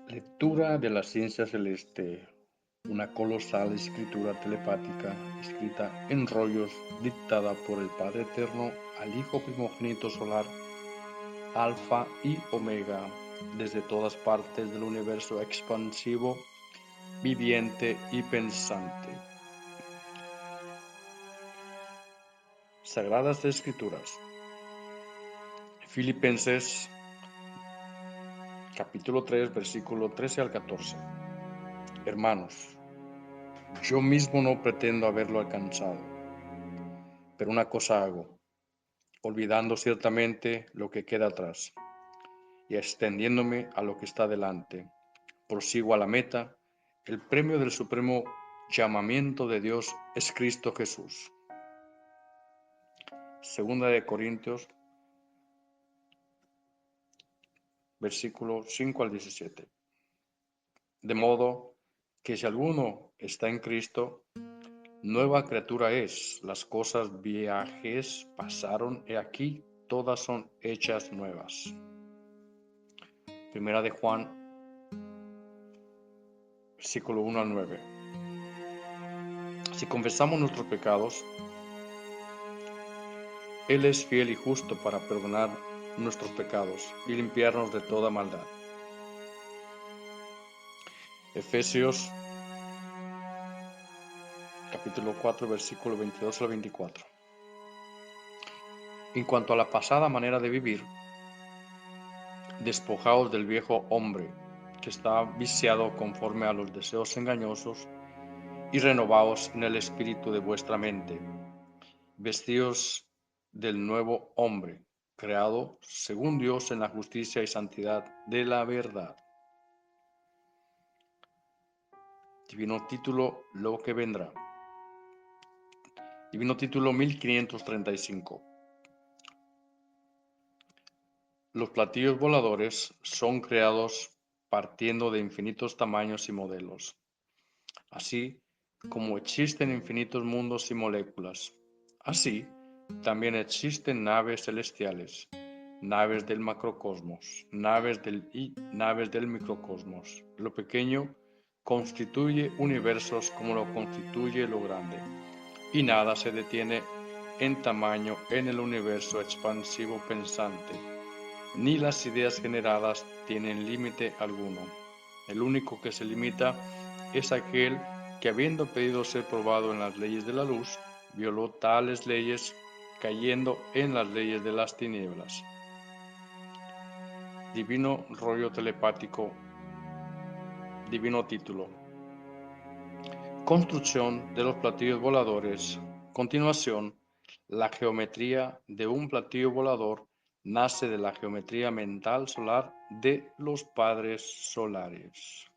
Lectura de la ciencia celeste, una colosal escritura telepática escrita en rollos dictada por el Padre Eterno al Hijo primogénito solar, Alfa y Omega, desde todas partes del universo expansivo, viviente y pensante. Sagradas Escrituras. Filipenses capítulo 3, versículo 13 al 14. Hermanos, yo mismo no pretendo haberlo alcanzado, pero una cosa hago, olvidando ciertamente lo que queda atrás y extendiéndome a lo que está delante. Prosigo a la meta, el premio del supremo llamamiento de Dios es Cristo Jesús. Segunda de Corintios, versículo 5 al 17. De modo que si alguno está en Cristo, nueva criatura es. Las cosas viejas pasaron, he aquí, todas son hechas nuevas. Primera de Juan, versículo 1 al 9. Si confesamos nuestros pecados, Él es fiel y justo para perdonar nuestros pecados y limpiarnos de toda maldad. Efesios capítulo 4, versículo 22 al 24. En cuanto a la pasada manera de vivir, despojaos del viejo hombre, que está viciado conforme a los deseos engañosos, y renovaos en el espíritu de vuestra mente. Vestíos del nuevo hombre, creado según Dios en la justicia y santidad de la verdad. Divino título, lo que vendrá. Divino título 1535. Los platillos voladores son creados partiendo de infinitos tamaños y modelos, así como existen infinitos mundos y moléculas. Así, también existen naves celestiales, naves del macrocosmos, naves del microcosmos. Lo pequeño constituye universos como lo constituye lo grande, y nada se detiene en tamaño en el universo expansivo pensante, ni las ideas generadas tienen límite alguno. El único que se limita es aquel que, habiendo pedido ser probado en las leyes de la luz, violó tales leyes cayendo en las leyes de las tinieblas. Divino rollo telepático. Divino título. Construcción de los platillos voladores. Continuación, la geometría de un platillo volador nace de la geometría mental solar de los padres solares.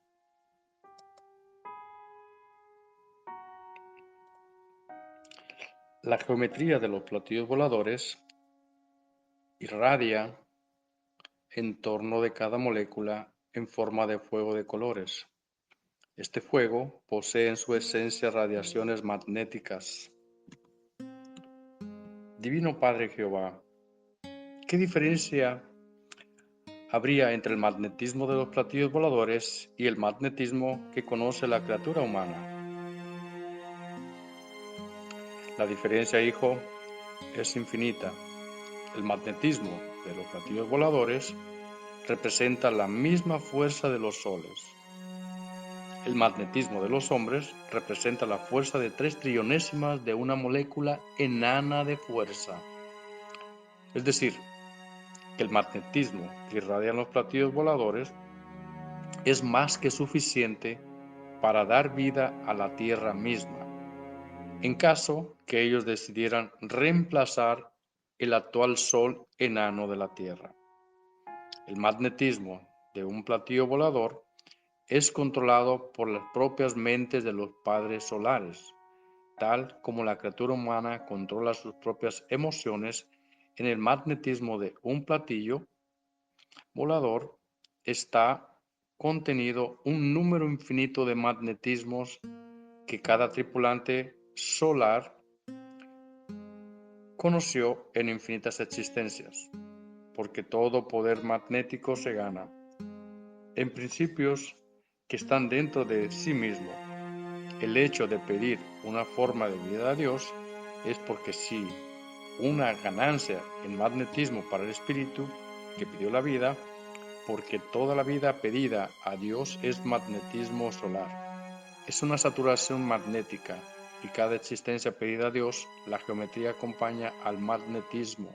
La geometría de los platillos voladores irradia en torno de cada molécula en forma de fuego de colores. Este fuego posee en su esencia radiaciones magnéticas. Divino Padre Jehová, ¿qué diferencia habría entre el magnetismo de los platillos voladores y el magnetismo que conoce la criatura humana? La diferencia, hijo, es infinita. El magnetismo de los platillos voladores representa la misma fuerza de los soles. El magnetismo de los hombres representa la fuerza de 3 trillonésimas de una molécula enana de fuerza. Es decir, que el magnetismo que irradian los platillos voladores es más que suficiente para dar vida a la Tierra misma, en caso que ellos decidieran reemplazar el actual Sol enano de la Tierra. El magnetismo de un platillo volador es controlado por las propias mentes de los padres solares, tal como la criatura humana controla sus propias emociones. En el magnetismo de un platillo volador está contenido un número infinito de magnetismos que cada tripulante solar conoció en infinitas existencias, porque todo poder magnético se gana. en principios que están dentro de sí mismo. El hecho de pedir una forma de vida a Dios es porque sí, una ganancia en magnetismo para el espíritu que pidió la vida, porque toda la vida pedida a Dios es magnetismo solar. Es una saturación magnética y cada existencia pedida a Dios, la geometría acompaña al magnetismo.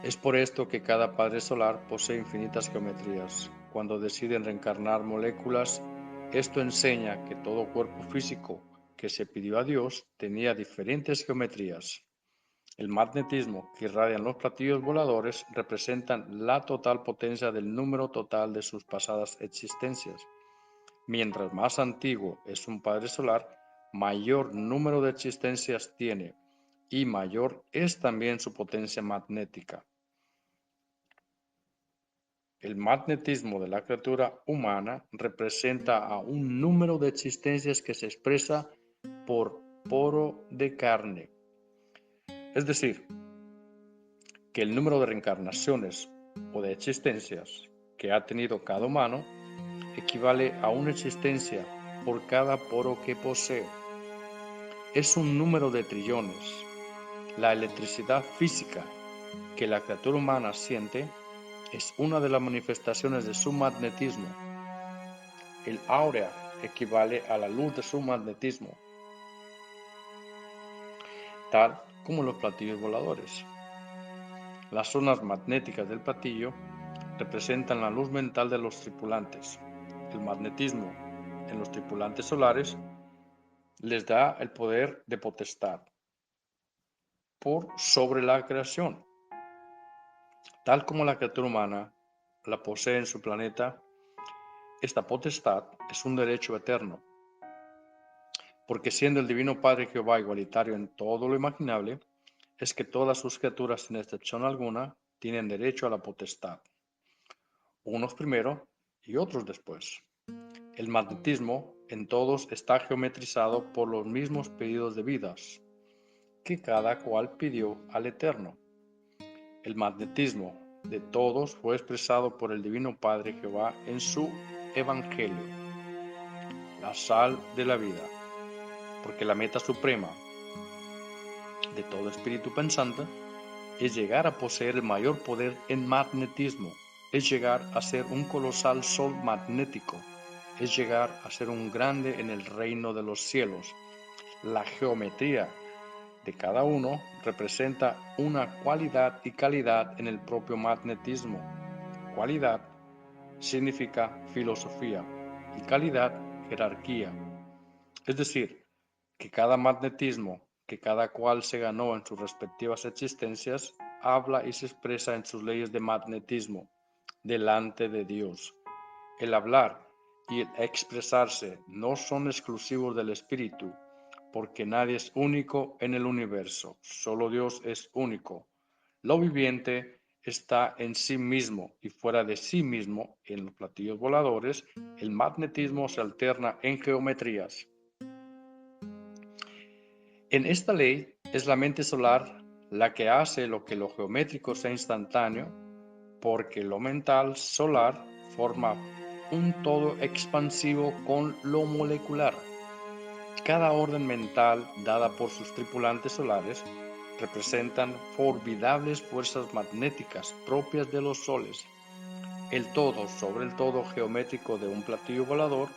Es por esto que cada padre solar posee infinitas geometrías. Cuando deciden reencarnar moléculas, esto enseña que todo cuerpo físico que se pidió a Dios tenía diferentes geometrías. El magnetismo que irradian los platillos voladores representan la total potencia del número total de sus pasadas existencias. Mientras más antiguo es un padre solar, mayor número de existencias tiene y mayor es también su potencia magnética. El magnetismo de la criatura humana representa a un número de existencias que se expresa por poro de carne. Es decir, que el número de reencarnaciones o de existencias que ha tenido cada humano equivale a una existencia por cada poro que posee. Es un número de trillones. La electricidad física que la criatura humana siente es una de las manifestaciones de su magnetismo. El áurea equivale a la luz de su magnetismo, tal como los platillos voladores. Las zonas magnéticas del platillo representan la luz mental de los tripulantes. El magnetismo en los tripulantes solares les da el poder de potestad por sobre la creación. Tal como la criatura humana la posee en su planeta, esta potestad es un derecho eterno, porque siendo el Divino Padre Jehová igualitario en todo lo imaginable, es que todas sus criaturas, sin excepción alguna, tienen derecho a la potestad, unos primero y otros después. El magnetismo en todos está geometrizado por los mismos pedidos de vidas, que cada cual pidió al Eterno. El magnetismo de todos fue expresado por el Divino Padre Jehová en su Evangelio, la sal de la vida, porque la meta suprema de todo espíritu pensante es llegar a poseer el mayor poder en magnetismo, es llegar a ser un colosal sol magnético, es llegar a ser un grande en el reino de los cielos. La geometría de cada uno representa una cualidad y calidad en el propio magnetismo. Cualidad significa filosofía y calidad jerarquía. Es decir, que cada magnetismo que cada cual se ganó en sus respectivas existencias habla y se expresa en sus leyes de magnetismo delante de Dios. El hablar y el expresarse no son exclusivos del espíritu, porque nadie es único en el universo, solo Dios es único. Lo viviente está en sí mismo y fuera de sí mismo. En los platillos voladores, el magnetismo se alterna en geometrías. En esta ley es la mente solar la que hace lo que lo geométrico sea instantáneo, porque lo mental solar forma un todo expansivo con lo molecular. Cada orden mental dada por sus tripulantes solares representan formidables fuerzas magnéticas propias de los soles. El todo sobre el todo geométrico de un platillo volador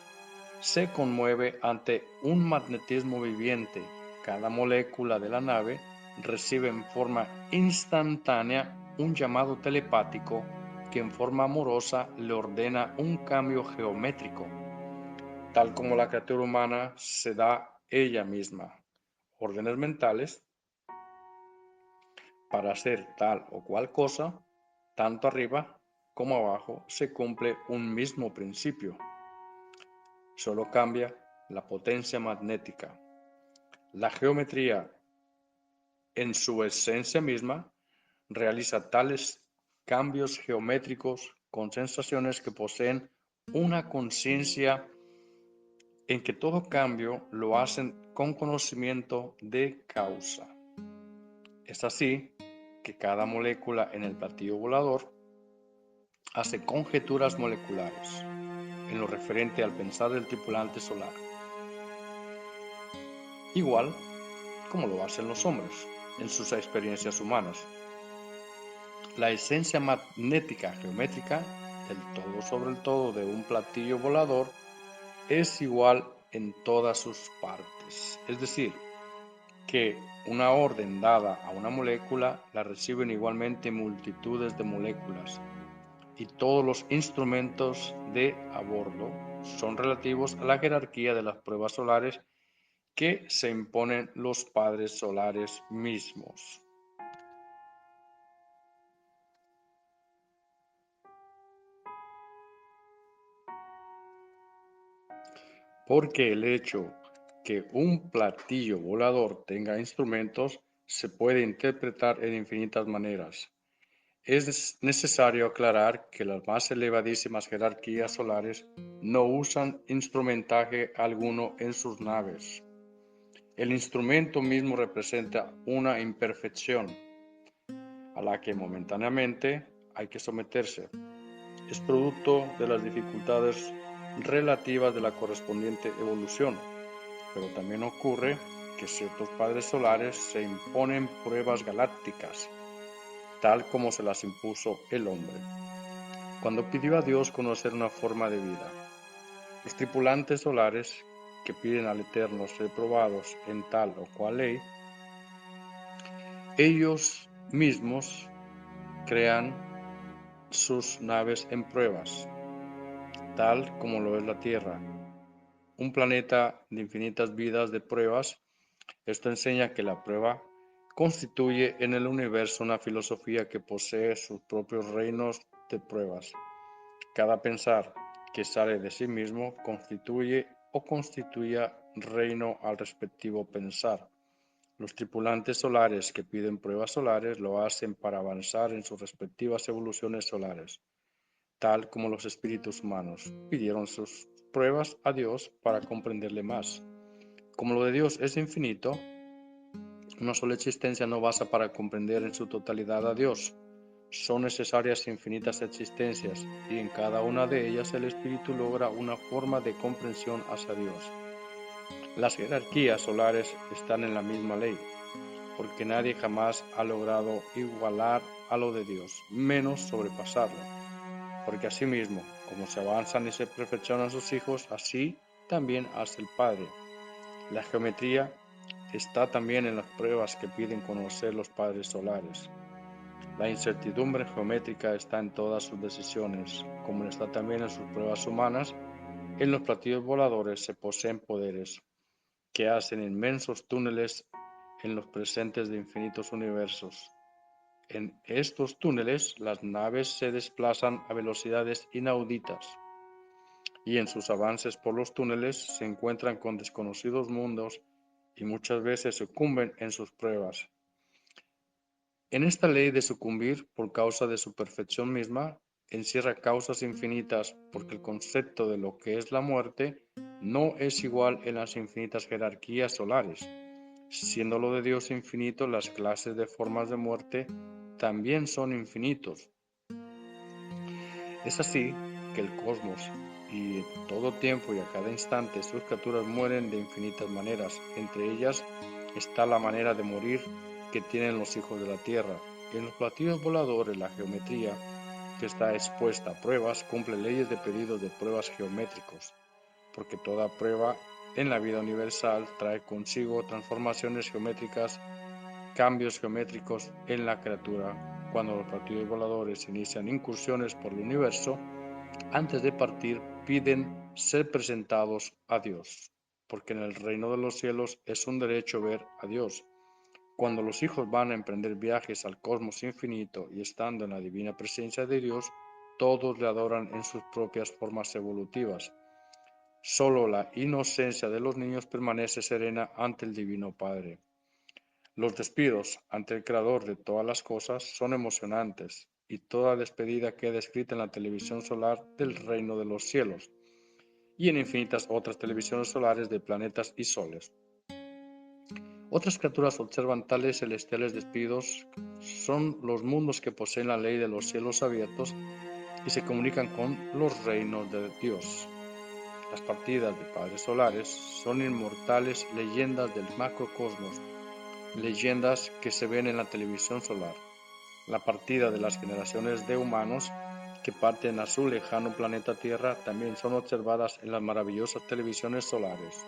se conmueve ante un magnetismo viviente. Cada molécula de la nave recibe en forma instantánea un llamado telepático que en forma amorosa le ordena un cambio geométrico, tal como la criatura humana se da ella misma órdenes mentales para hacer tal o cual cosa. Tanto arriba como abajo se cumple un mismo principio, solo cambia la potencia magnética. La geometría en su esencia misma realiza tales cambios geométricos con sensaciones que poseen una conciencia en que todo cambio lo hacen con conocimiento de causa. Es así que cada molécula en el platillo volador hace conjeturas moleculares en lo referente al pensar del tripulante solar, igual como lo hacen los hombres en sus experiencias humanas. La esencia magnética geométrica del todo sobre el todo de un platillo volador es igual en todas sus partes, es decir, que una orden dada a una molécula la reciben igualmente multitudes de moléculas, y todos los instrumentos de a bordo son relativos a la jerarquía de las pruebas solares que se imponen los padres solares mismos. Porque el hecho que un platillo volador tenga instrumentos se puede interpretar en infinitas maneras. Es necesario aclarar que las más elevadísimas jerarquías solares no usan instrumentaje alguno en sus naves. El instrumento mismo representa una imperfección a la que momentáneamente hay que someterse. Es producto de las dificultades relativas de la correspondiente evolución, pero también ocurre que ciertos padres solares se imponen pruebas galácticas, tal como se las impuso el hombre, cuando pidió a Dios conocer una forma de vida. Los tripulantes solares que piden al Eterno ser probados en tal o cual ley, ellos mismos crean sus naves en pruebas, tal como lo es la Tierra, un planeta de infinitas vidas de pruebas. Esto enseña que la prueba constituye en el universo una filosofía que posee sus propios reinos de pruebas. Cada pensar que sale de sí mismo constituye o constituya reino al respectivo pensar. Los tripulantes solares que piden pruebas solares lo hacen para avanzar en sus respectivas evoluciones solares, tal como los espíritus humanos pidieron sus pruebas a Dios para comprenderle más. Como lo de Dios es infinito, una sola existencia no basta para comprender en su totalidad a Dios. Son necesarias infinitas existencias, y en cada una de ellas el espíritu logra una forma de comprensión hacia Dios. Las jerarquías solares están en la misma ley, porque nadie jamás ha logrado igualar a lo de Dios, menos sobrepasarlo. Porque asimismo, como se avanzan y se perfeccionan sus hijos, así también hace el Padre. La geometría está también en las pruebas que piden conocer los padres solares. La incertidumbre geométrica está en todas sus decisiones, como está también en sus pruebas humanas. En los platillos voladores se poseen poderes que hacen inmensos túneles en los presentes de infinitos universos. En estos túneles las naves se desplazan a velocidades inauditas, y en sus avances por los túneles se encuentran con desconocidos mundos y muchas veces sucumben en sus pruebas. En esta ley de sucumbir por causa de su perfección misma, encierra causas infinitas, porque el concepto de lo que es la muerte no es igual en las infinitas jerarquías solares. Siendo lo de Dios infinito, las clases de formas de muerte también son infinitos. Es así que el cosmos y en todo tiempo y a cada instante sus criaturas mueren de infinitas maneras. Entre ellas está la manera de morir que tienen los hijos de la tierra. En los platillos voladores la geometría, que está expuesta a pruebas, cumple leyes de pedidos de pruebas geométricos, porque toda prueba en la vida universal trae consigo transformaciones geométricas, cambios geométricos en la criatura. Cuando los platillos voladores inician incursiones por el universo, antes de partir piden ser presentados a Dios, porque en el reino de los cielos es un derecho ver a Dios. Cuando los hijos van a emprender viajes al cosmos infinito y estando en la divina presencia de Dios, todos le adoran en sus propias formas evolutivas. Solo la inocencia de los niños permanece serena ante el Divino Padre. Los despidos ante el Creador de todas las cosas son emocionantes, y toda despedida queda escrita en la televisión solar del reino de los cielos y en infinitas otras televisiones solares de planetas y soles. Otras criaturas observan tales celestiales despidos. Son los mundos que poseen la ley de los cielos abiertos y se comunican con los reinos de Dios. Las partidas de padres solares son inmortales leyendas del macrocosmos, leyendas que se ven en la televisión solar. La partida de las generaciones de humanos que parten a su lejano planeta Tierra también son observadas en las maravillosas televisiones solares.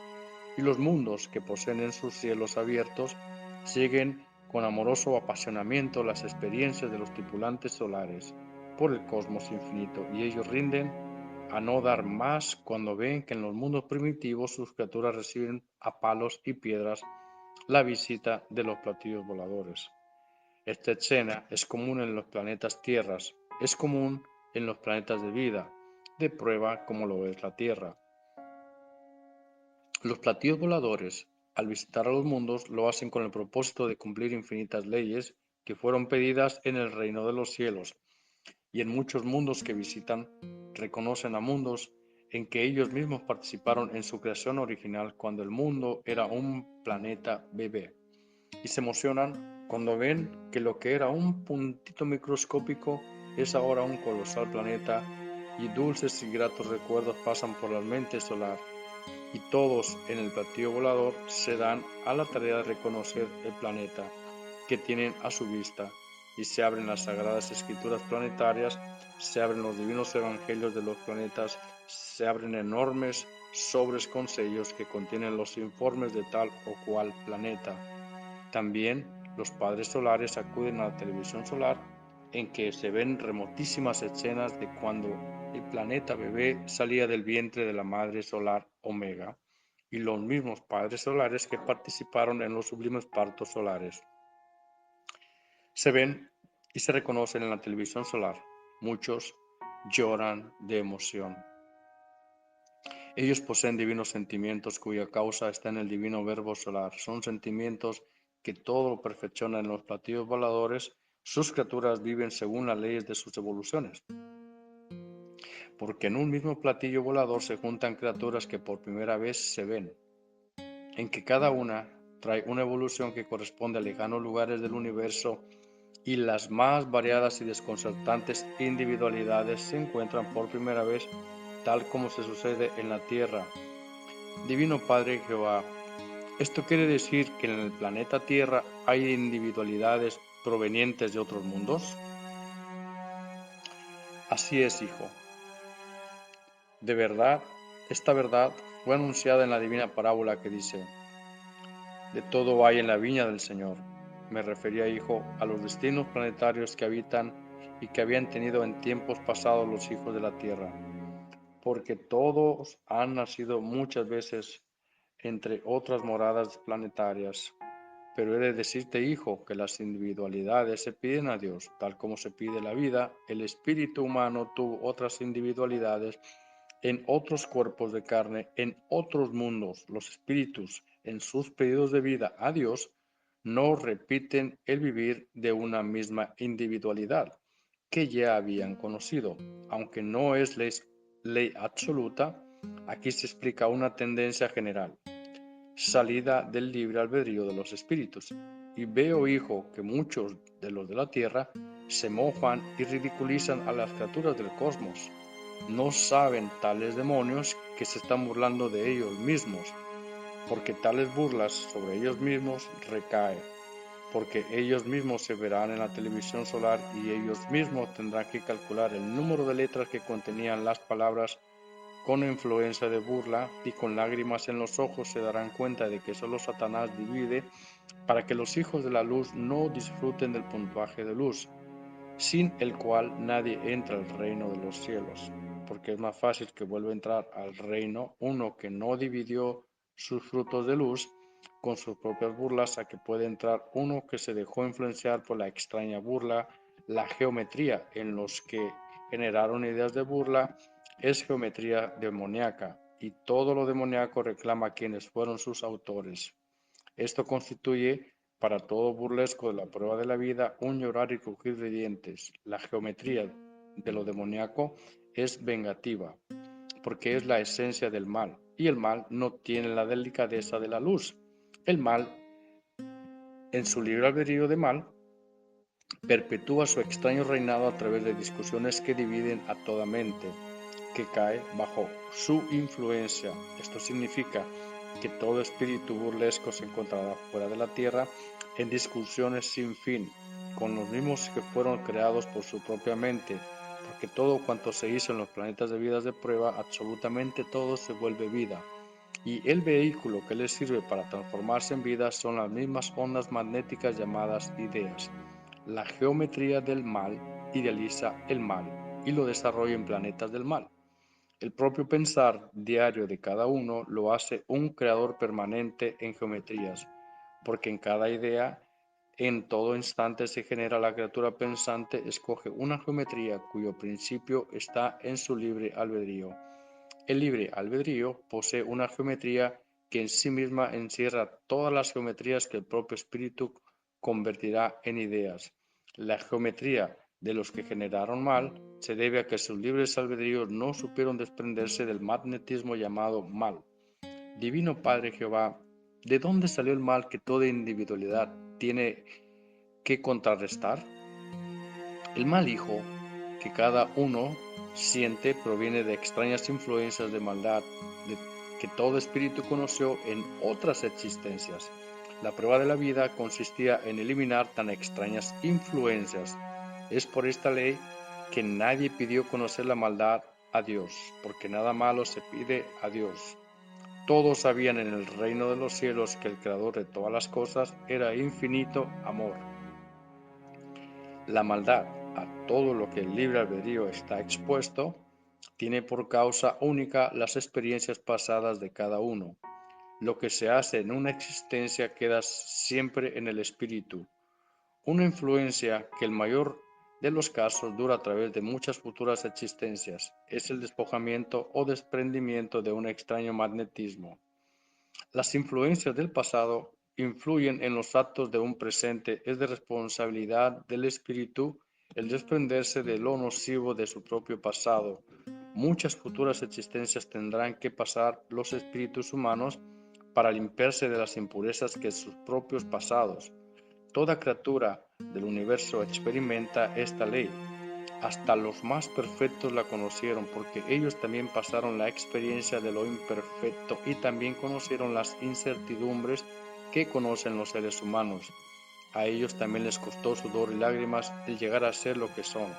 Y los mundos que poseen en sus cielos abiertos siguen con amoroso apasionamiento las experiencias de los tripulantes solares por el cosmos infinito, y ellos rinden a no dar más cuando ven que en los mundos primitivos sus criaturas reciben a palos y piedras la visita de los platillos voladores. Esta escena es común en los planetas tierras, es común en los planetas de vida, de prueba como lo es la Tierra. Los platillos voladores, al visitar a los mundos, lo hacen con el propósito de cumplir infinitas leyes que fueron pedidas en el reino de los cielos, y en muchos mundos que visitan, reconocen a mundos en que ellos mismos participaron en su creación original cuando el mundo era un planeta bebé, y se emocionan cuando ven que lo que era un puntito microscópico es ahora un colosal planeta, y dulces y gratos recuerdos pasan por la mente solar, y todos en el platillo volador se dan a la tarea de reconocer el planeta que tienen a su vista, y se abren las sagradas escrituras planetarias, se abren los divinos evangelios de los planetas, se abren enormes sobres con sellos que contienen los informes de tal o cual planeta. También los padres solares acuden a la televisión solar, en que se ven remotísimas escenas de cuando el planeta bebé salía del vientre de la madre solar Omega, y los mismos padres solares que participaron en los sublimes partos solares. Se ven y se reconocen en la televisión solar. Muchos lloran de emoción. Ellos poseen divinos sentimientos cuya causa está en el divino verbo solar. Son sentimientos que todo lo perfeccionan en los platillos voladores. Sus criaturas viven según las leyes de sus evoluciones, porque en un mismo platillo volador se juntan criaturas que por primera vez se ven, en que cada una trae una evolución que corresponde a lejanos lugares del universo, y las más variadas y desconcertantes individualidades se encuentran por primera vez, tal como se sucede en la Tierra. Divino Padre Jehová, ¿esto quiere decir que en el planeta Tierra hay individualidades provenientes de otros mundos? Así es, hijo. De verdad, esta verdad fue anunciada en la divina parábola que dice: de todo hay en la viña del Señor. Me refería, hijo, a los destinos planetarios que habitan y que habían tenido en tiempos pasados los hijos de la tierra, porque todos han nacido muchas veces entre otras moradas planetarias. Pero he de decirte, hijo, que las individualidades se piden a Dios, tal como se pide la vida. El espíritu humano tuvo otras individualidades en otros cuerpos de carne, en otros mundos. Los espíritus, en sus pedidos de vida a Dios, no repiten el vivir de una misma individualidad que ya habían conocido. Aunque no es ley absoluta, aquí se explica una tendencia general, salida del libre albedrío de los espíritus. Y veo, hijo, que muchos de los de la tierra se mofan y ridiculizan a las criaturas del cosmos. No saben tales demonios que se están burlando de ellos mismos, porque tales burlas sobre ellos mismos recaen, porque ellos mismos se verán en la televisión solar y ellos mismos tendrán que calcular el número de letras que contenían las palabras con influencia de burla, y con lágrimas en los ojos se darán cuenta de que solo Satanás divide para que los hijos de la luz no disfruten del puntaje de luz, sin el cual nadie entra al reino de los cielos, porque es más fácil que vuelva a entrar al reino uno que no dividió sus frutos de luz con sus propias burlas, a que puede entrar uno que se dejó influenciar por la extraña burla. La geometría en los que generaron ideas de burla es geometría demoníaca, y todo lo demoníaco reclama a quienes fueron sus autores. Esto constituye para todo burlesco de la prueba de la vida un llorar y crujir de dientes. La geometría de lo demoníaco es vengativa, porque es la esencia del mal, y el mal no tiene la delicadeza de la luz. El mal, en su libre albedrío de mal, perpetúa su extraño reinado a través de discusiones que dividen a toda mente que cae bajo su influencia. Esto significa que todo espíritu burlesco se encontrará fuera de la tierra en discusiones sin fin, con los mismos que fueron creados por su propia mente, porque todo cuanto se hizo en los planetas de vidas de prueba, absolutamente todo se vuelve vida. Y el vehículo que les sirve para transformarse en vida son las mismas ondas magnéticas llamadas ideas. La geometría del mal idealiza el mal y lo desarrolla en planetas del mal. El propio pensar diario de cada uno lo hace un creador permanente en geometrías, porque en cada idea, en todo instante se genera la criatura pensante, escoge una geometría cuyo principio está en su libre albedrío. El libre albedrío posee una geometría que en sí misma encierra todas las geometrías que el propio espíritu convertirá en ideas. La geometría de los que generaron mal se debe a que sus libres albedríos no supieron desprenderse del magnetismo llamado mal. Divino Padre Jehová, ¿de dónde salió el mal que toda individualidad tiene que contrarrestar? El mal hijo que cada uno siente proviene de extrañas influencias de maldad que todo espíritu conoció en otras existencias. La prueba de la vida consistía en eliminar tan extrañas influencias. Es por esta ley que nadie pidió conocer la maldad a Dios, porque nada malo se pide a Dios. Todos sabían en el reino de los cielos que el creador de todas las cosas era infinito amor. La maldad, a todo lo que el libre albedrío está expuesto, tiene por causa única las experiencias pasadas de cada uno. Lo que se hace en una existencia queda siempre en el espíritu. Una influencia que el mayor de los casos dura a través de muchas futuras existencias es el despojamiento o desprendimiento de un extraño magnetismo. Las influencias del pasado influyen en los actos de un presente. Es de responsabilidad del espíritu el desprenderse de lo nocivo de su propio pasado. Muchas futuras existencias tendrán que pasar los espíritus humanos para limpiarse de las impurezas que sus propios pasados. Toda criatura del universo experimenta esta ley. Hasta los más perfectos la conocieron, porque ellos también pasaron la experiencia de lo imperfecto y también conocieron las incertidumbres que conocen los seres humanos. A ellos también les costó sudor y lágrimas el llegar a ser lo que son.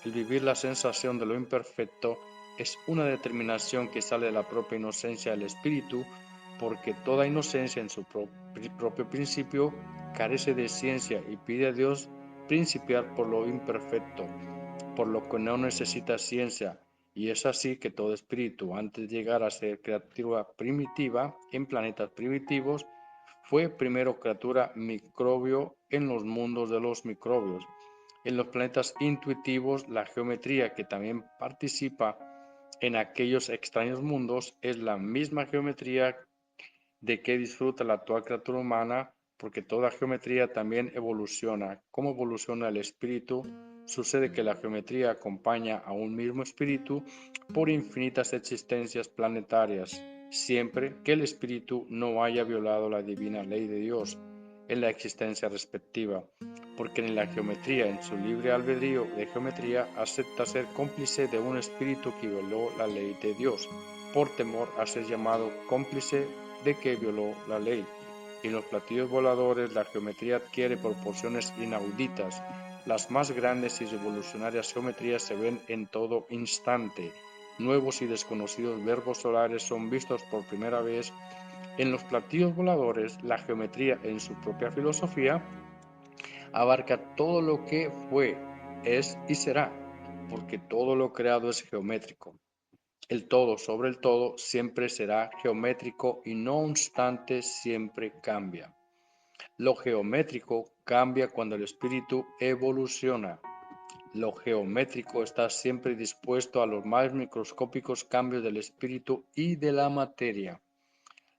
El vivir la sensación de lo imperfecto es una determinación que sale de la propia inocencia del espíritu, porque toda inocencia en su propio principio carece de ciencia y pide a Dios principiar por lo imperfecto, por lo que no necesita ciencia, y es así que todo espíritu, antes de llegar a ser criatura primitiva en planetas primitivos, fue primero criatura microbio en los mundos de los microbios. En los planetas intuitivos, la geometría que también participa en aquellos extraños mundos es la misma geometría de que disfruta la actual criatura humana, porque toda geometría también evoluciona. ¿Cómo evoluciona el espíritu? Sucede que la geometría acompaña a un mismo espíritu por infinitas existencias planetarias, siempre que el espíritu no haya violado la divina ley de Dios en la existencia respectiva, porque en la geometría, en su libre albedrío de geometría, acepta ser cómplice de un espíritu que violó la ley de Dios, por temor a ser llamado cómplice de que violó la ley. En los platillos voladores la geometría adquiere proporciones inauditas. Las más grandes y revolucionarias geometrías se ven en todo instante. Nuevos y desconocidos verbos solares son vistos por primera vez. En los platillos voladores, la geometría en su propia filosofía abarca todo lo que fue, es y será, porque todo lo creado es geométrico. El todo sobre el todo siempre será geométrico y no obstante siempre cambia. Lo geométrico cambia cuando el espíritu evoluciona. Lo geométrico está siempre dispuesto a los más microscópicos cambios del espíritu y de la materia.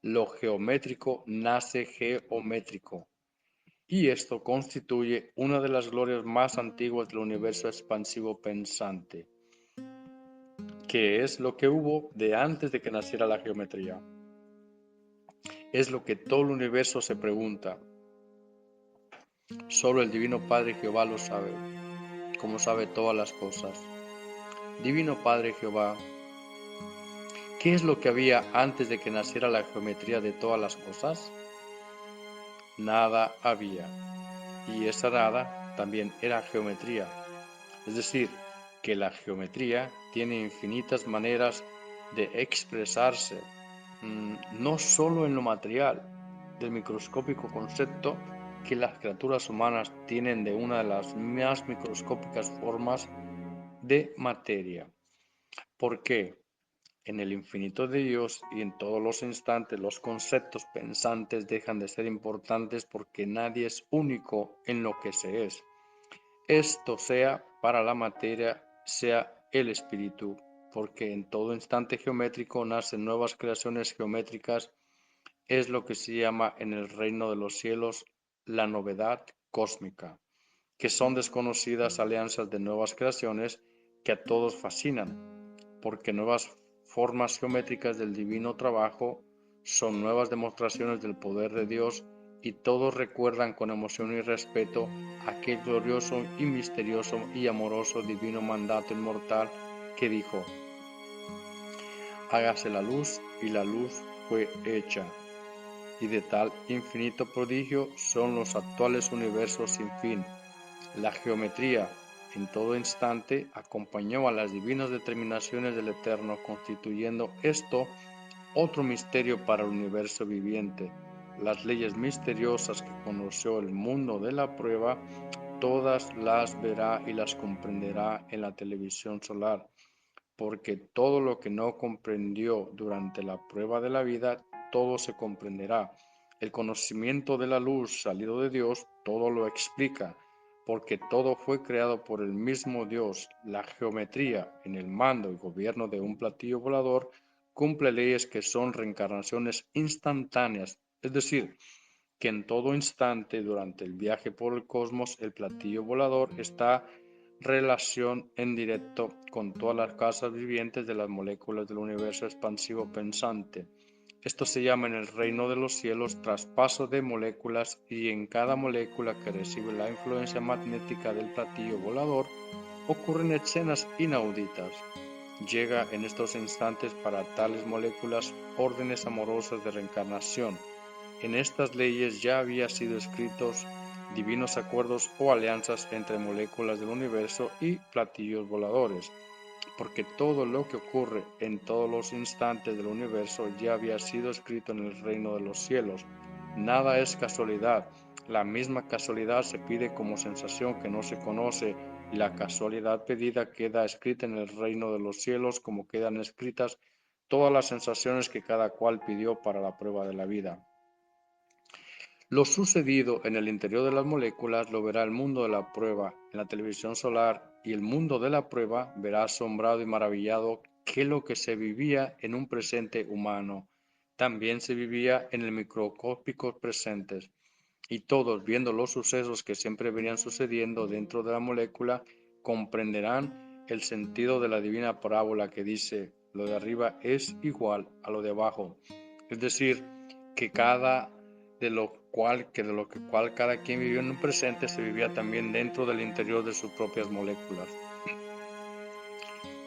Lo geométrico nace geométrico. Y esto constituye una de las glorias más antiguas del universo expansivo pensante, que es lo que hubo de antes de que naciera la geometría. Es lo que todo el universo se pregunta. Solo el Divino Padre Jehová lo sabe, como sabe todas las cosas. Divino Padre Jehová, ¿qué es lo que había antes de que naciera la geometría de todas las cosas? Nada había, y esa nada también era geometría. Es decir, que la geometría tiene infinitas maneras de expresarse, no solo en lo material, del microscópico concepto que las criaturas humanas tienen de una de las más microscópicas formas de materia. ¿Por qué? En el infinito de Dios y en todos los instantes los conceptos pensantes dejan de ser importantes porque nadie es único en lo que se es. Esto sea para la materia, sea el espíritu, porque en todo instante geométrico nacen nuevas creaciones geométricas, es lo que se llama en el reino de los cielos la novedad cósmica, que son desconocidas alianzas de nuevas creaciones que a todos fascinan, porque nuevas formas geométricas del divino trabajo son nuevas demostraciones del poder de Dios y todos recuerdan con emoción y respeto aquel glorioso y misterioso y amoroso divino mandato inmortal que dijo: hágase la luz, y la luz fue hecha. Y de tal infinito prodigio son los actuales universos sin fin. La geometría en todo instante acompañó a las divinas determinaciones del Eterno, constituyendo esto otro misterio para el universo viviente. Las leyes misteriosas que conoció el mundo de la prueba, todas las verá y las comprenderá en la televisión solar, porque todo lo que no comprendió durante la prueba de la vida, todo se comprenderá. El conocimiento de la luz salido de Dios todo lo explica, porque todo fue creado por el mismo Dios. La geometría en el mando y gobierno de un platillo volador cumple leyes que son reencarnaciones instantáneas, es decir, que en todo instante durante el viaje por el cosmos el platillo volador está relación en directo con todas las casas vivientes de las moléculas del universo expansivo pensante. Esto se llama en el reino de los cielos traspaso de moléculas, y en cada molécula que recibe la influencia magnética del platillo volador ocurren escenas inauditas. Llega en estos instantes para tales moléculas órdenes amorosas de reencarnación. En estas leyes ya había sido escritos divinos acuerdos o alianzas entre moléculas del universo y platillos voladores, porque todo lo que ocurre en todos los instantes del universo ya había sido escrito en el reino de los cielos. Nada es casualidad. La misma casualidad se pide como sensación que no se conoce, y la casualidad pedida queda escrita en el reino de los cielos como quedan escritas todas las sensaciones que cada cual pidió para la prueba de la vida. Lo sucedido en el interior de las moléculas lo verá el mundo de la prueba en la televisión solar, y el mundo de la prueba verá asombrado y maravillado que lo que se vivía en un presente humano también se vivía en el microscópico presentes, y todos, viendo los sucesos que siempre venían sucediendo dentro de la molécula, comprenderán el sentido de la divina parábola que dice: lo de arriba es igual a lo de abajo, es decir, que de lo cual cada quien vivió en un presente se vivía también dentro del interior de sus propias moléculas.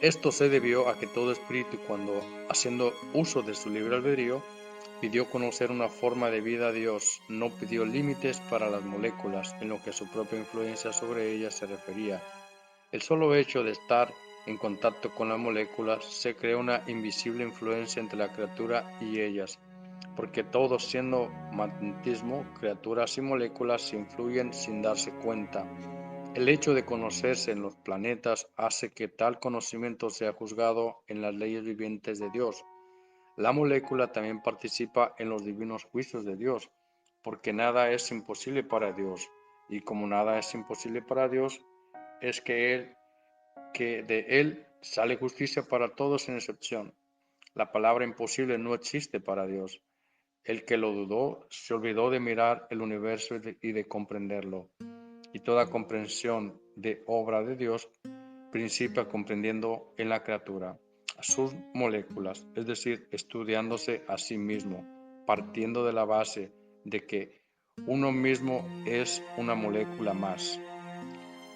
Esto se debió a que todo espíritu, cuando haciendo uso de su libre albedrío, pidió conocer una forma de vida a Dios, no pidió límites para las moléculas en lo que su propia influencia sobre ellas se refería. El solo hecho de estar en contacto con las moléculas se crea una invisible influencia entre la criatura y ellas, porque todos, siendo magnetismo, criaturas y moléculas, se influyen sin darse cuenta. El hecho de conocerse en los planetas hace que tal conocimiento sea juzgado en las leyes vivientes de Dios. La molécula también participa en los divinos juicios de Dios, porque nada es imposible para Dios, y como nada es imposible para Dios, es que de Él sale justicia para todos sin excepción. La palabra imposible no existe para Dios. El que lo dudó se olvidó de mirar el universo y de comprenderlo, y toda comprensión de obra de Dios principia comprendiendo en la criatura sus moléculas, es decir, estudiándose a sí mismo, partiendo de la base de que Uno mismo es una molécula más.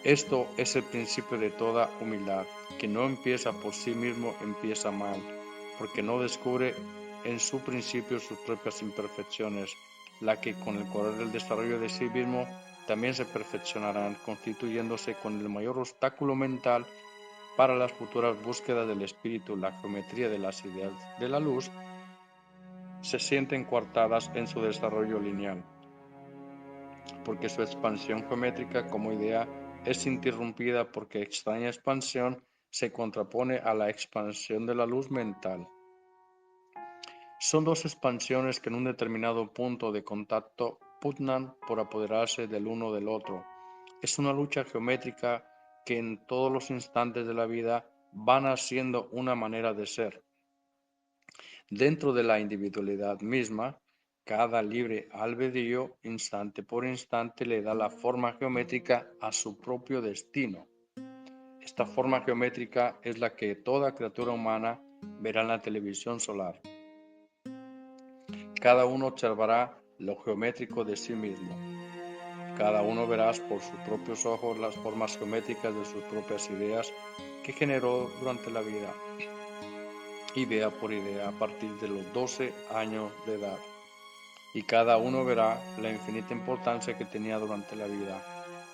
Esto es el principio de toda humildad, que no empieza por sí mismo, empieza mal, porque no descubre en su principio sus propias imperfecciones, la que con el correr del desarrollo de sí mismo también se perfeccionarán, constituyéndose con el mayor obstáculo mental para las futuras búsquedas del espíritu. La geometría de las ideas de la luz se sienten coartadas en su desarrollo lineal, porque su expansión geométrica como idea es interrumpida porque extraña expansión se contrapone a la expansión de la luz mental. Son dos expansiones que en un determinado punto de contacto pugnan por apoderarse del uno del otro. Es una lucha geométrica que en todos los instantes de la vida van haciendo una manera de ser. Dentro de la individualidad misma, cada libre albedrío, instante por instante, le da la forma geométrica a su propio destino. Esta forma geométrica es la que toda criatura humana verá en la televisión solar. Cada uno observará lo geométrico de sí mismo. Cada uno verá por sus propios ojos las formas geométricas de sus propias ideas que generó durante la vida, idea por idea, a partir de los 12 años de edad. Y cada uno verá la infinita importancia que tenía durante la vida,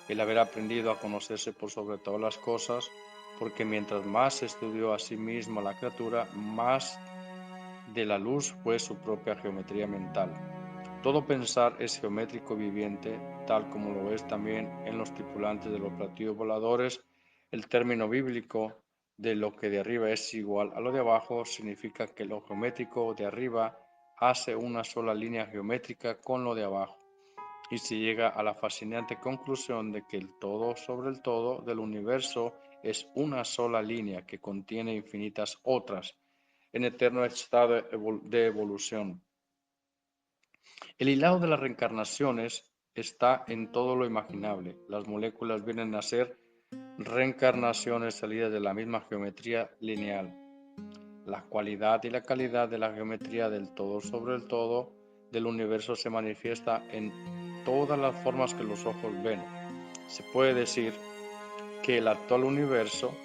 el haber aprendido a conocerse por sobre todas las cosas, porque mientras más se estudió a sí mismo la criatura, más de la luz fue su propia geometría mental. Todo pensar es geométrico viviente, tal como lo es también en los tripulantes de los platillos voladores. El término bíblico de lo que de arriba es igual a lo de abajo significa que lo geométrico de arriba hace una sola línea geométrica con lo de abajo, y se llega a la fascinante conclusión de que el todo sobre el todo del universo es una sola línea que contiene infinitas otras en eterno estado de evolución. El hilado de las reencarnaciones está en todo lo imaginable. Las moléculas vienen a ser reencarnaciones salidas de la misma geometría lineal. La cualidad y la calidad de la geometría del todo sobre el todo del universo se manifiesta en todas las formas que los ojos ven. Se puede decir que el actual universo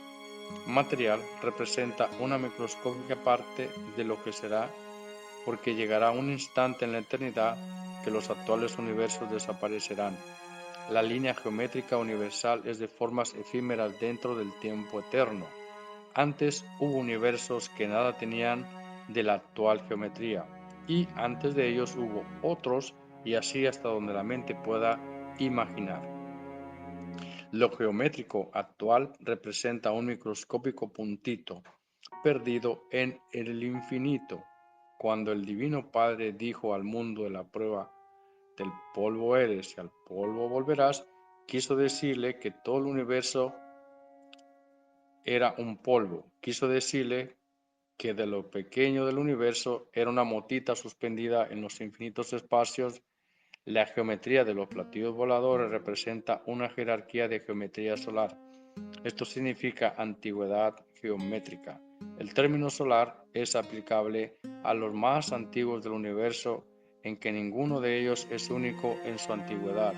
material representa una microscópica parte de lo que será, porque llegará un instante en la eternidad que los actuales universos desaparecerán. La línea geométrica universal es de formas efímeras dentro del tiempo eterno. Antes hubo universos que nada tenían de la actual geometría, y antes de ellos hubo otros, y así hasta donde la mente pueda imaginar. Lo geométrico actual representa un microscópico puntito perdido en el infinito. Cuando el Divino Padre dijo al mundo de la prueba, del polvo eres y al polvo volverás, quiso decirle que todo el universo era un polvo. Quiso decirle que de lo pequeño del universo era una motita suspendida en los infinitos espacios. La geometría de los platillos voladores representa una jerarquía de geometría solar. Esto significa antigüedad geométrica. El término solar es aplicable a los más antiguos del universo, en que ninguno de ellos es único en su antigüedad,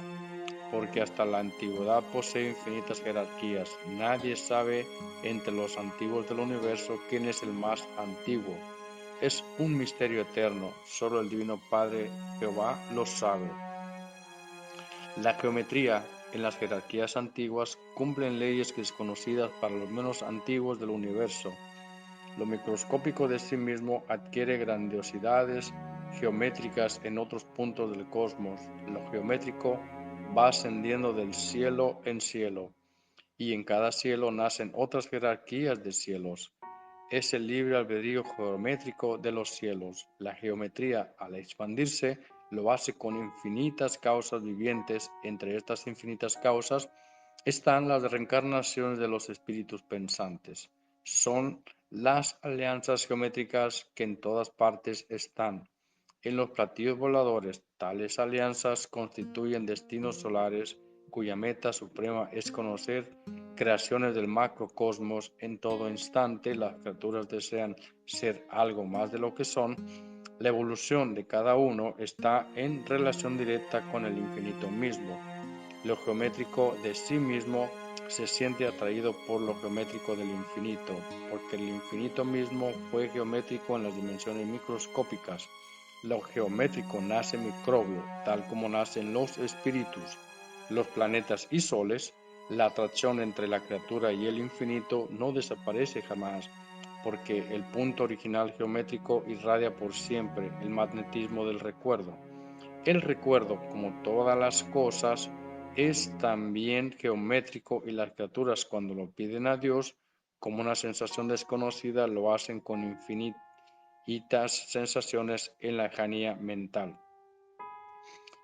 porque hasta la antigüedad posee infinitas jerarquías. Nadie sabe entre los antiguos del universo quién es el más antiguo. Es un misterio eterno, solo el Divino Padre Jehová lo sabe. La geometría en las jerarquías antiguas cumplen leyes desconocidas para los menos antiguos del universo. Lo microscópico de sí mismo adquiere grandiosidades geométricas en otros puntos del cosmos. Lo geométrico va ascendiendo del cielo en cielo, y en cada cielo nacen otras jerarquías de cielos. Es el libre albedrío geométrico de los cielos. La geometría, al expandirse, lo hace con infinitas causas vivientes. Entre estas infinitas causas están las reencarnaciones de los espíritus pensantes. Son las alianzas geométricas que en todas partes están. En los platillos voladores, tales alianzas constituyen destinos solares cuya meta suprema es conocer creaciones del macrocosmos. En todo instante las criaturas desean ser algo más de lo que son. La evolución de cada uno está en relación directa con el infinito mismo. Lo geométrico de sí mismo se siente atraído por lo geométrico del infinito, porque el infinito mismo fue geométrico en las dimensiones microscópicas. Lo geométrico nace microbio, tal como nacen los espíritus, los planetas y soles. La atracción entre la criatura y el infinito no desaparece jamás, porque el punto original geométrico irradia por siempre el magnetismo del recuerdo. El recuerdo, como todas las cosas, es también geométrico y las criaturas cuando lo piden a Dios como una sensación desconocida lo hacen con infinitas sensaciones en la lejanía mental.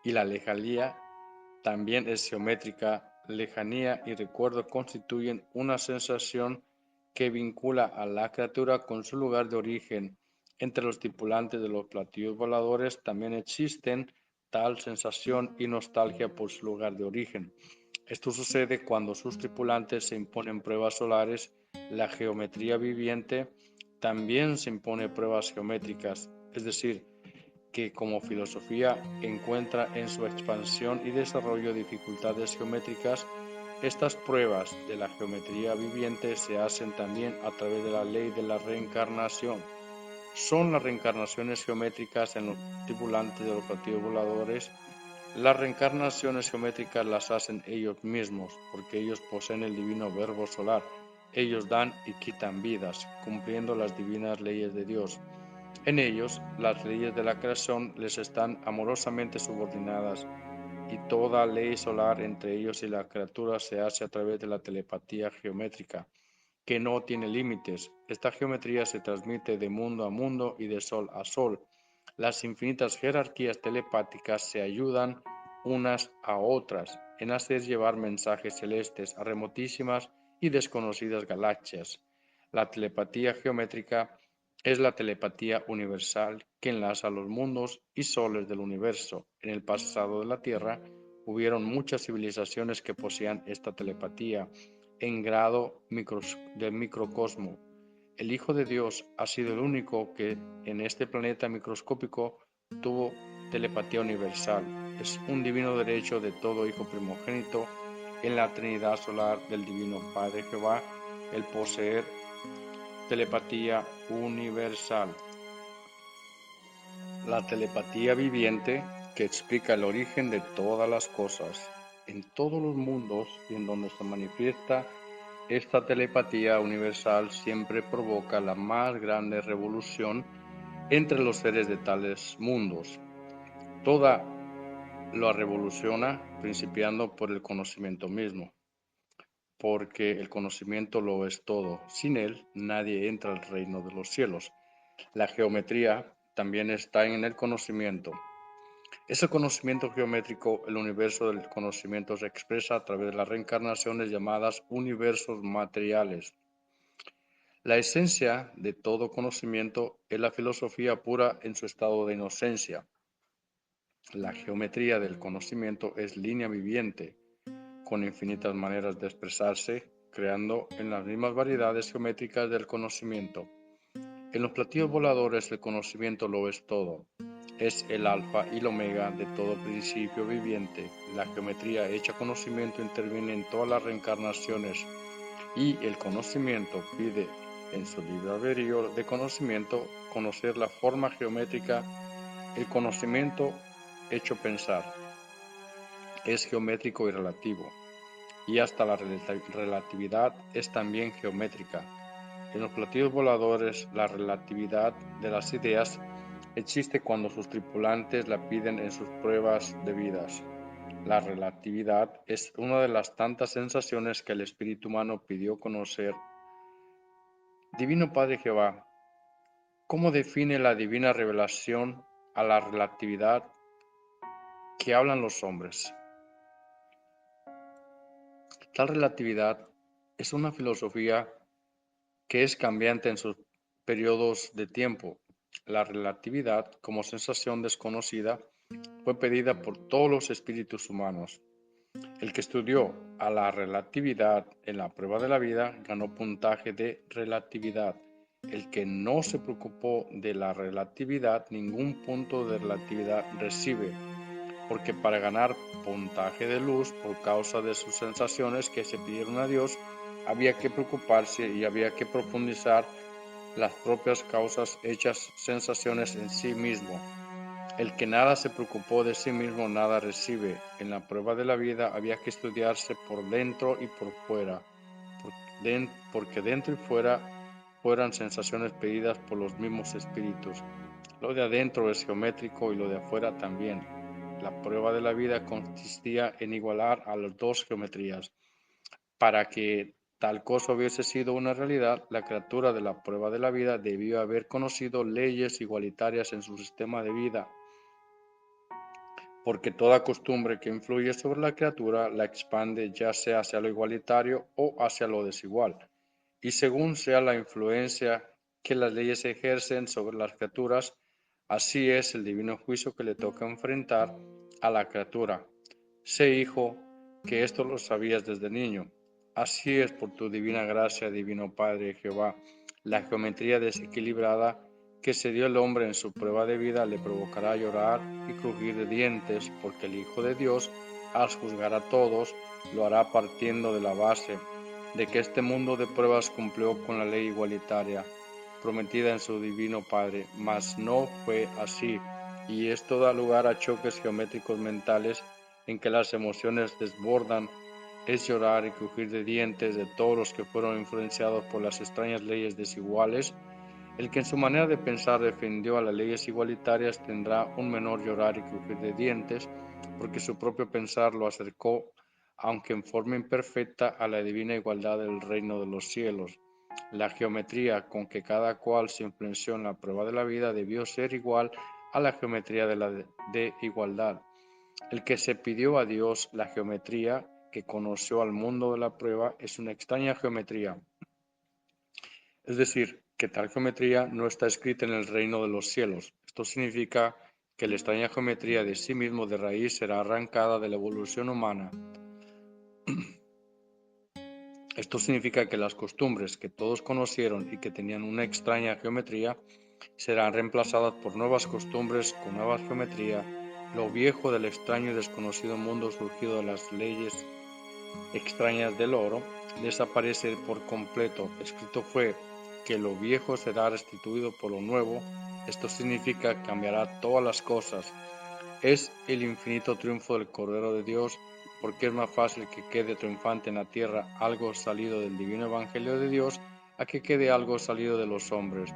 Y la lejanía también es geométrica. Lejanía y recuerdo constituyen una sensación que vincula a la criatura con su lugar de origen. Entre los tripulantes de los platillos voladores también existen tal sensación y nostalgia por su lugar de origen. Esto sucede cuando sus tripulantes se imponen pruebas solares. La geometría viviente también se impone pruebas geométricas, es decir, que como filosofía encuentra en su expansión y desarrollo dificultades geométricas. Estas pruebas de la geometría viviente se hacen también a través de la ley de la reencarnación. Son las reencarnaciones geométricas en los tripulantes de los platillos voladores. Las reencarnaciones geométricas las hacen ellos mismos, porque ellos poseen el divino verbo solar. Ellos dan y quitan vidas, cumpliendo las divinas leyes de Dios. En ellos, las leyes de la creación les están amorosamente subordinadas, y toda ley solar entre ellos y la criatura se hace a través de la telepatía geométrica, que no tiene límites. Esta geometría se transmite de mundo a mundo y de sol a sol. Las infinitas jerarquías telepáticas se ayudan unas a otras en hacer llevar mensajes celestes a remotísimas y desconocidas galaxias. La telepatía geométrica es la telepatía universal que enlaza los mundos y soles del universo. En el pasado de la Tierra hubieron muchas civilizaciones que poseían esta telepatía en grado de microcosmo. El Hijo de Dios ha sido el único que en este planeta microscópico tuvo telepatía universal. Es un divino derecho de todo hijo primogénito en la Trinidad solar del Divino Padre Jehová el poseer telepatía universal. La telepatía viviente que explica el origen de todas las cosas en todos los mundos y en donde se manifiesta. Esta telepatía universal siempre provoca la más grande revolución entre los seres de tales mundos. Toda lo revoluciona principiando por el conocimiento mismo, porque el conocimiento lo es todo. Sin él nadie entra al reino de los cielos. La geometría también está en el conocimiento. Ese conocimiento geométrico, el universo del conocimiento, se expresa a través de las reencarnaciones llamadas universos materiales. La esencia de todo conocimiento es la filosofía pura en su estado de inocencia. La geometría del conocimiento es línea viviente, con infinitas maneras de expresarse, creando en las mismas variedades geométricas del conocimiento. En los platillos voladores el conocimiento lo es todo. Es el alfa y el omega de todo principio viviente. La geometría hecha conocimiento interviene en todas las reencarnaciones y el conocimiento pide en su libre albedrío de conocimiento conocer la forma geométrica. El conocimiento hecho pensar es geométrico y relativo, y hasta la relatividad es también geométrica. En los platillos voladores, la relatividad de las ideas existe cuando sus tripulantes la piden en sus pruebas debidas. La relatividad es una de las tantas sensaciones que el espíritu humano pidió conocer. Divino Padre Jehová, ¿cómo define la divina revelación a la relatividad que hablan los hombres? Tal relatividad es una filosofía que es cambiante en sus periodos de tiempo. La relatividad, como sensación desconocida, fue pedida por todos los espíritus humanos. El que estudió a la relatividad en la prueba de la vida ganó puntaje de relatividad. El que no se preocupó de la relatividad, ningún punto de relatividad recibe, porque para ganar puntaje de luz por causa de sus sensaciones que se pidieron a Dios, había que preocuparse y había que profundizar las propias causas hechas sensaciones en sí mismo. El que nada se preocupó de sí mismo, nada recibe. En la prueba de la vida había que estudiarse por dentro y por fuera, porque dentro y fuera fueran sensaciones pedidas por los mismos espíritus. Lo de adentro es geométrico y lo de afuera también. La prueba de la vida consistía en igualar a las dos geometrías. Para que tal cosa hubiese sido una realidad, la criatura de la prueba de la vida debió haber conocido leyes igualitarias en su sistema de vida, porque toda costumbre que influye sobre la criatura la expande ya sea hacia lo igualitario o hacia lo desigual, y según sea la influencia que las leyes ejercen sobre las criaturas, así es el divino juicio que le toca enfrentar a la criatura. Sé, hijo, que esto lo sabías desde niño. Así es por tu divina gracia, divino Padre Jehová. La geometría desequilibrada que se dio el hombre en su prueba de vida le provocará llorar y crujir de dientes, porque el Hijo de Dios, al juzgar a todos, lo hará partiendo de la base de que este mundo de pruebas cumplió con la ley igualitaria prometida en su divino Padre, mas no fue así, y esto da lugar a choques geométricos mentales en que las emociones desbordan. Es llorar y crujir de dientes de todos los que fueron influenciados por las extrañas leyes desiguales. El que en su manera de pensar defendió a las leyes igualitarias tendrá un menor llorar y crujir de dientes, porque su propio pensar lo acercó, aunque en forma imperfecta, a la divina igualdad del reino de los cielos. La geometría con que cada cual se influenció en la prueba de la vida debió ser igual a la geometría de igualdad. El que se pidió a Dios la geometría que conoció al mundo de la prueba es una extraña geometría. Es decir, que tal geometría no está escrita en el reino de los cielos. Esto significa que la extraña geometría de sí mismo de raíz será arrancada de la evolución humana. Esto significa que las costumbres que todos conocieron y que tenían una extraña geometría serán reemplazadas por nuevas costumbres con nueva geometría. Lo viejo del extraño y desconocido mundo surgido de las leyes extrañas del oro desaparece por completo. Escrito fue que lo viejo será restituido por lo nuevo. Esto significa que cambiará todas las cosas. Es el infinito triunfo del Cordero de Dios, porque es más fácil que quede triunfante en la tierra algo salido del divino Evangelio de Dios a que quede algo salido de los hombres.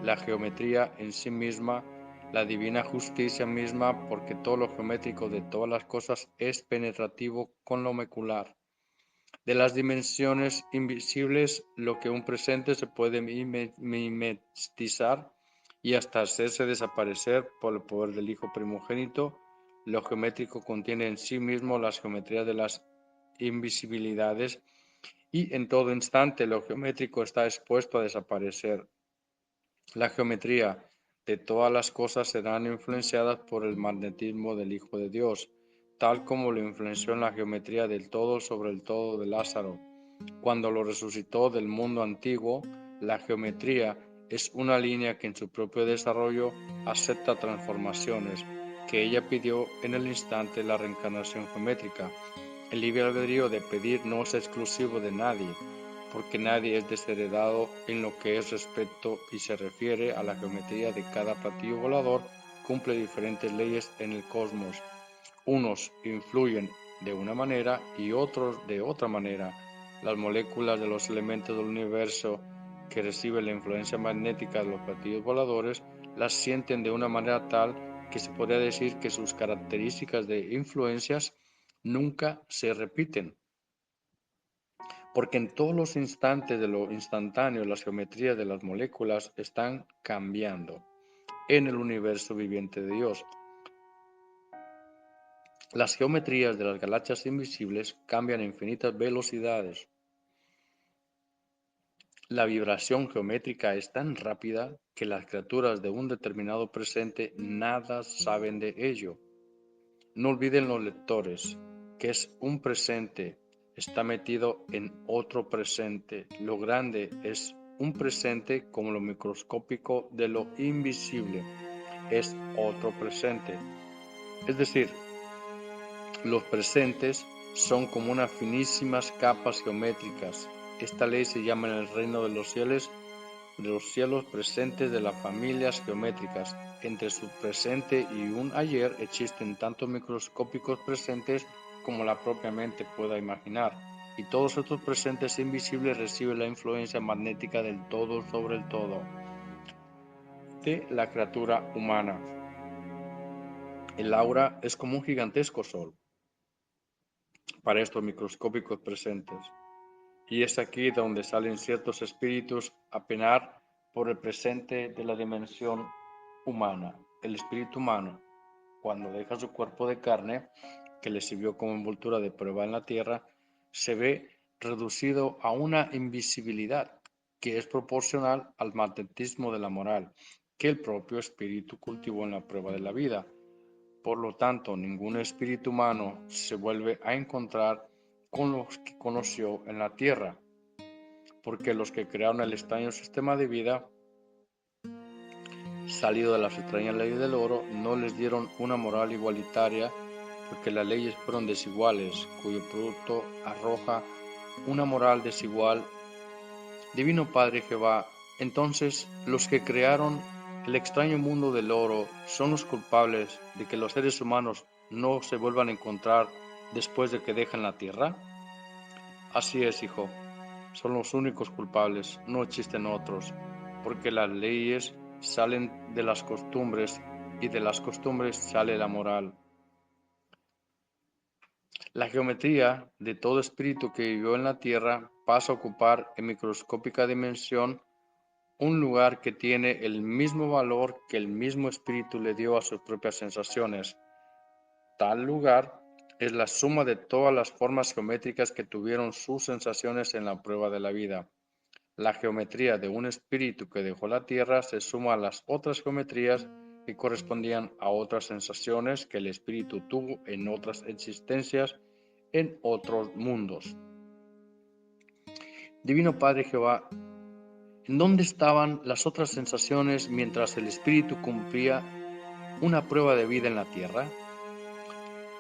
La geometría en sí misma, la divina justicia misma, porque todo lo geométrico de todas las cosas es penetrativo con lo molecular. De las dimensiones invisibles, lo que un presente se puede mimetizar y hasta hacerse desaparecer por el poder del Hijo primogénito, lo geométrico contiene en sí mismo las geometrías de las invisibilidades y en todo instante lo geométrico está expuesto a desaparecer. La geometría de todas las cosas serán influenciadas por el magnetismo del Hijo de Dios, tal como lo influenció en la geometría del todo sobre el todo de Lázaro. Cuando lo resucitó del mundo antiguo, la geometría es una línea que en su propio desarrollo acepta transformaciones, que ella pidió en el instante de la reencarnación geométrica. El libre albedrío de pedir no es exclusivo de nadie, porque nadie es desheredado en lo que es respecto y se refiere a la geometría de cada platillo volador, cumple diferentes leyes en el cosmos. Unos influyen de una manera y otros de otra manera. Las moléculas de los elementos del universo que reciben la influencia magnética de los platillos voladores las sienten de una manera tal que se podría decir que sus características de influencias nunca se repiten, porque en todos los instantes de lo instantáneo las geometrías de las moléculas están cambiando en el universo viviente de Dios. Las geometrías de las galaxias invisibles cambian a infinitas velocidades. La vibración geométrica es tan rápida que las criaturas de un determinado presente nada saben de ello. No olviden los lectores que es un presente, está metido en otro presente. Lo grande es un presente como lo microscópico de lo invisible es otro presente. Es decir, los presentes son como unas finísimas capas geométricas. Esta ley se llama en el reino de los cielos presentes de las familias geométricas. Entre su presente y un ayer existen tanto microscópicos presentes como la propia mente pueda imaginar, y todos estos presentes invisibles reciben la influencia magnética del todo sobre el todo de la criatura humana. El aura es como un gigantesco sol para estos microscópicos presentes. Y es aquí donde salen ciertos espíritus a penar por el presente de la dimensión humana. El espíritu humano, cuando deja su cuerpo de carne, que le sirvió como envoltura de prueba en la tierra, se ve reducido a una invisibilidad que es proporcional al magnetismo de la moral que el propio espíritu cultivó en la prueba de la vida. Por lo tanto, ningún espíritu humano se vuelve a encontrar con los que conoció en la tierra, porque los que crearon el extraño sistema de vida, salido de las extrañas leyes del oro, no les dieron una moral igualitaria, porque las leyes fueron desiguales, cuyo producto arroja una moral desigual. Divino Padre Jehová, entonces los que crearon el extraño mundo del oro son los culpables de que los seres humanos no se vuelvan a encontrar después de que dejan la tierra. Así es, hijo, son los únicos culpables, no existen otros, porque las leyes salen de las costumbres y de las costumbres sale la moral. La geometría de todo espíritu que vivió en la tierra pasa a ocupar en microscópica dimensión un lugar que tiene el mismo valor que el mismo espíritu le dio a sus propias sensaciones. Tal lugar es la suma de todas las formas geométricas que tuvieron sus sensaciones en la prueba de la vida. La geometría de un espíritu que dejó la tierra se suma a las otras geometrías que correspondían a otras sensaciones que el espíritu tuvo en otras existencias, en otros mundos. Divino Padre Jehová, ¿en dónde estaban las otras sensaciones mientras el espíritu cumplía una prueba de vida en la tierra?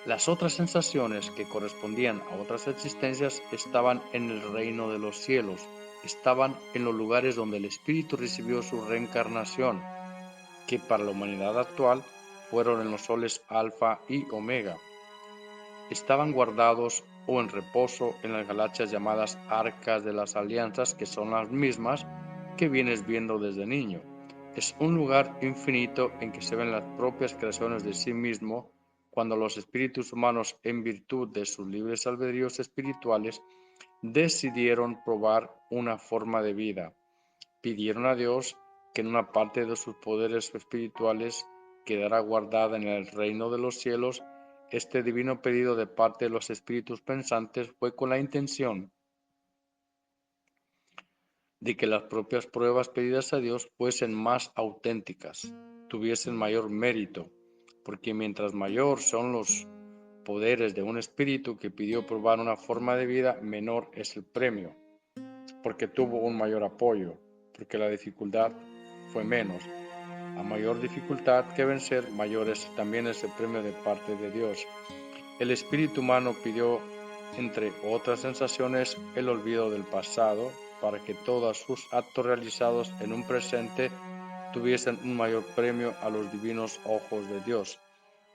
Las otras sensaciones que correspondían a otras existencias estaban en el reino de los cielos, estaban en los lugares donde el espíritu recibió su reencarnación, que para la humanidad actual fueron en los soles Alfa y Omega. Estaban guardados o en reposo en las galaxias llamadas Arcas de las Alianzas, que son las mismas que vienes viendo desde niño. Es un lugar infinito en que se ven las propias creaciones de sí mismo, cuando los espíritus humanos, en virtud de sus libres albedríos espirituales, decidieron probar una forma de vida. Pidieron a Dios que en una parte de sus poderes espirituales quedara guardada en el reino de los cielos. Este divino pedido de parte de los espíritus pensantes fue con la intención de que las propias pruebas pedidas a Dios fuesen más auténticas, tuviesen mayor mérito, porque mientras mayor son los poderes de un espíritu que pidió probar una forma de vida, menor es el premio, porque tuvo un mayor apoyo, porque la dificultad fue menos. A mayor dificultad que vencer, mayor también es el premio de parte de Dios. El espíritu humano pidió, entre otras sensaciones, el olvido del pasado, para que todos sus actos realizados en un presente tuviesen un mayor premio a los divinos ojos de Dios.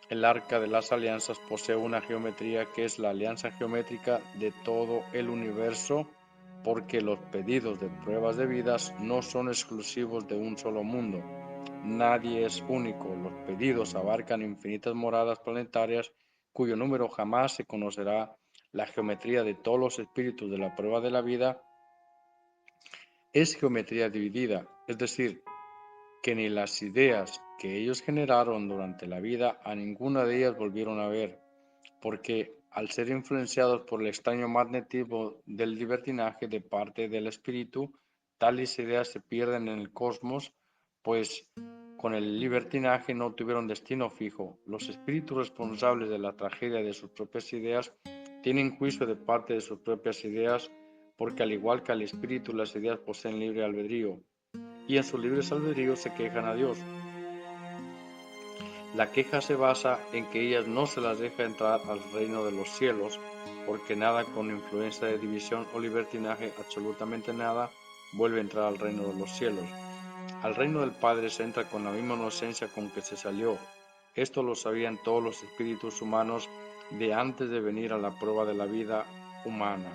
El arca de las alianzas posee una geometría que es la alianza geométrica de todo el universo, porque los pedidos de pruebas de vidas no son exclusivos de un solo mundo. Nadie es único. Los pedidos abarcan infinitas moradas planetarias cuyo número jamás se conocerá. La geometría de todos los espíritus de la prueba de la vida es geometría dividida, es decir, que ni las ideas que ellos generaron durante la vida a ninguna de ellas volvieron a ver, porque al ser influenciados por el extraño magnetismo del libertinaje de parte del espíritu, tales ideas se pierden en el cosmos, pues con el libertinaje no tuvieron destino fijo. Los espíritus responsables de la tragedia de sus propias ideas tienen juicio de parte de sus propias ideas porque al igual que al espíritu, las ideas poseen libre albedrío, y en su libre albedrío se quejan a Dios. La queja se basa en que ellas no se las deja entrar al reino de los cielos, porque nada con influencia de división o libertinaje, absolutamente nada, vuelve a entrar al reino de los cielos. Al reino del Padre se entra con la misma inocencia con que se salió. Esto lo sabían todos los espíritus humanos de antes de venir a la prueba de la vida humana.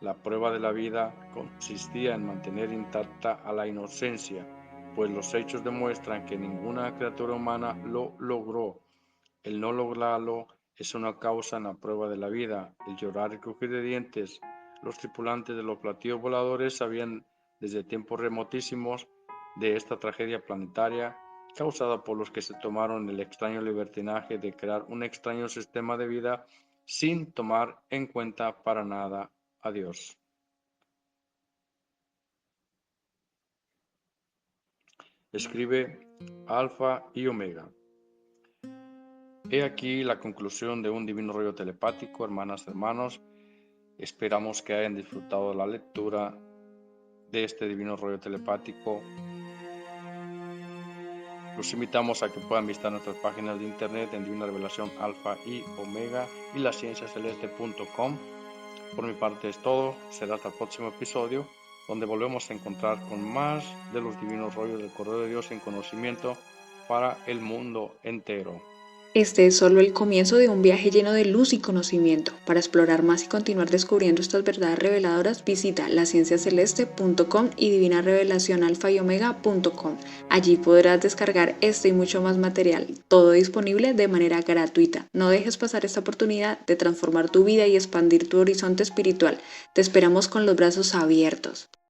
La prueba de la vida consistía en mantener intacta a la inocencia, pues los hechos demuestran que ninguna criatura humana lo logró. El no lograrlo es una causa en la prueba de la vida. El llorar y crujir de dientes. Los tripulantes de los platillos voladores sabían desde tiempos remotísimos de esta tragedia planetaria causada por los que se tomaron el extraño libertinaje de crear un extraño sistema de vida sin tomar en cuenta para nada a Dios. Escribe Alfa y Omega. He aquí la conclusión de un divino rollo telepático, hermanas, hermanos. Esperamos que hayan disfrutado la lectura de este divino rollo telepático. Los invitamos a que puedan visitar nuestras páginas de internet en Divina Revelación Alfa y Omega y lascienciaceleste.com. Por mi parte es todo. Será hasta el próximo episodio, donde volvemos a encontrar con más de los divinos rollos del Cordero de Dios en conocimiento para el mundo entero. Este es solo el comienzo de un viaje lleno de luz y conocimiento. Para explorar más y continuar descubriendo estas verdades reveladoras, visita lascienciaceleste.com y divinarevelacionalfaomega.com. Allí podrás descargar este y mucho más material, todo disponible de manera gratuita. No dejes pasar esta oportunidad de transformar tu vida y expandir tu horizonte espiritual. Te esperamos con los brazos abiertos.